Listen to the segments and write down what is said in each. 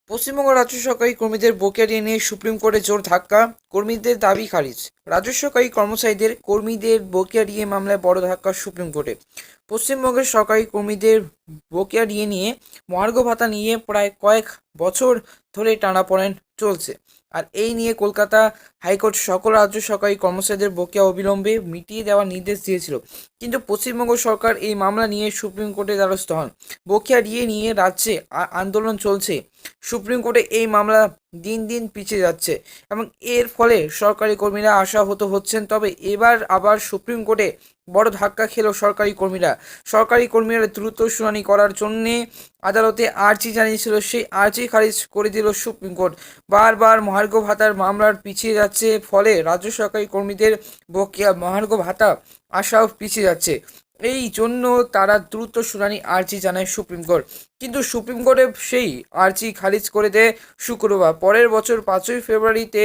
পশ্চিমবঙ্গ রাজ্য সরকারি কর্মীদের বকেয়া নিয়ে সুপ্রিম কোর্টে জোর ধাক্কা, কর্মীদের দাবি খারিজ। রাজ্য সরকারি কর্মচারীদের কর্মীদের বকেয়া ডিএ মামলায় বড় ধাক্কা সুপ্রিম কোর্টে। পশ্চিমবঙ্গের সরকারি কর্মীদের বকেয়া ডিএ নিয়ে মহার্ঘ ভাতা নিয়ে প্রায় কয়েক বছর ধরে টানাপোড়েন চলছে। আর এই নিয়ে কলকাতা হাইকোর্ট সকল রাজ্য সরকারি কর্মচারীদের বকেয়া অবিলম্বে মিটিয়ে দেওয়ার নির্দেশ দিয়েছিল, কিন্তু পশ্চিমবঙ্গ সরকার এই মামলা নিয়ে সুপ্রিম কোর্টে দ্বারস্থ হন। বকেয়া ডিএ নিয়ে রাজ্যে আন্দোলন চলছে। সুপ্রিম কোর্টে এই মামলা দিন দিন পিছিয়ে যাচ্ছে এবং এর ফলে সরকারি কর্মীরা আশাহত হচ্ছেন। তবে এবার আবার সুপ্রিম কোর্টে বড় ধাক্কা খেলো সরকারি কর্মীরা দ্রুত শুনানি করার জন্যে আদালতে আর্জি জানিয়েছিল, সেই আর্জি খারিজ করে দিল সুপ্রিম কোর্ট। বারবার মহার্ঘ ভাতার মামলার পিছিয়ে যাচ্ছে, ফলে রাজ্য সরকারি কর্মীদের বকেয়া মহার্ঘ ভাতা আশাও পিছিয়ে যাচ্ছে। এই জন্য তারা দ্রুত শুনানি আর্জি জানায় সুপ্রিম কোর্ট, কিন্তু সুপ্রিম কোর্টে সেই আর্জি খারিজ করে দেয় শুক্রবার। পরের বছর 5ই ফেব্রুয়ারিতে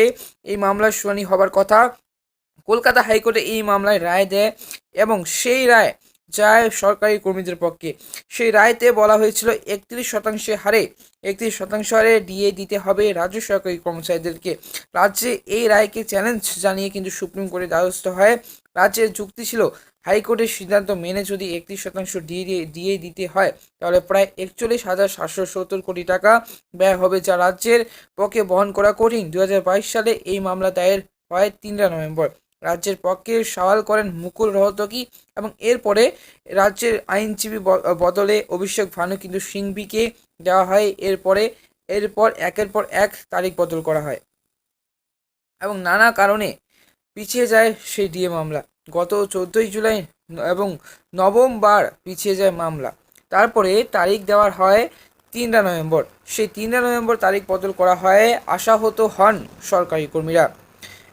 এই মামলার শুনানি হবার কথা। কলকাতা হাইকোর্টে এই মামলায় রায় দেয় এবং সেই রায় যায় সরকারি কর্মীদের পক্ষে। সেই রায়তে বলা হয়েছিল 31% হারে ডিএ দিতে হবে রাজ্য সরকারি কর্মচারীদেরকে। রাজ্যে এই রায়কে চ্যালেঞ্জ জানিয়ে কিন্তু সুপ্রিম কোর্টে দ্বারস্থ হয়। রাজ্যের যুক্তি ছিল, হাইকোর্টের সিদ্ধান্ত মেনে যদি 31% ডিএ দিতে হয় তাহলে প্রায় 41,770 কোটি টাকা ব্যয় হবে, যা রাজ্যের পক্ষে বহন করা কঠিন। 2022 সালে এই মামলা দায়ের হয় 3 নভেম্বর। রাজ্যের পক্ষে সওয়াল করেন মুকুল রোহতগি এবং এরপরে রাজ্যের আইনজীবী বদলে অভিষেক ভানু কিন্তু সিংভিকে দেওয়া হয়। এরপর একের পর এক তারিখ বদল করা হয় এবং নানা কারণে পিছিয়ে যায় সেই ডিএ মামলা। গত 14ই জুলাই এবং নবমবার পিছিয়ে যায় মামলা। তারপরে তারিখ দেওয়ার হয় 3 নভেম্বর। সেই 3 নভেম্বর তারিখ বদল করা হয়। আশাহত হন সরকারি কর্মীরা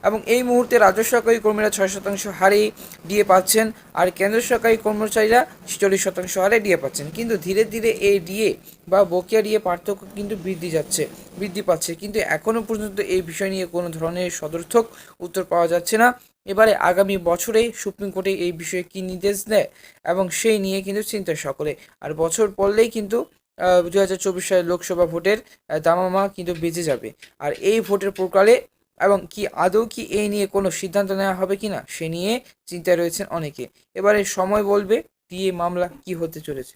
এবং এই মুহূর্তে রাজ্য সরকারি কর্মীরা 6% হারে ডিএ পাচ্ছেন, আর কেন্দ্র সরকারি কর্মচারীরা 40% হারে ডিএ পাচ্ছেন। কিন্তু ধীরে ধীরে এই ডিএ বা বকেয়া ডিএ পার্থক্য কিন্তু বৃদ্ধি পাচ্ছে, কিন্তু এখনও পর্যন্ত এই বিষয় নিয়ে কোনো ধরনের সদর্থক উত্তর পাওয়া যাচ্ছে না। এবারে আগামী বছরে সুপ্রিম কোর্টে এই বিষয়ে কী নির্দেশ দেয় এবং সেই নিয়ে কিন্তু চিন্তা সকলে। আর বছর পড়লেই কিন্তু 2024 সালের লোকসভা ভোটের দামামা কিন্তু বেজে যাবে। আর এই ভোটের প্রকালে এবং কি আদৌ কি এই নিয়ে কোনো সিদ্ধান্ত নেওয়া হবে কিনা সে নিয়ে চিন্তায় রয়েছেন অনেকে। এবারে সময় বলবে ডিএ মামলা কি হতে চলেছে।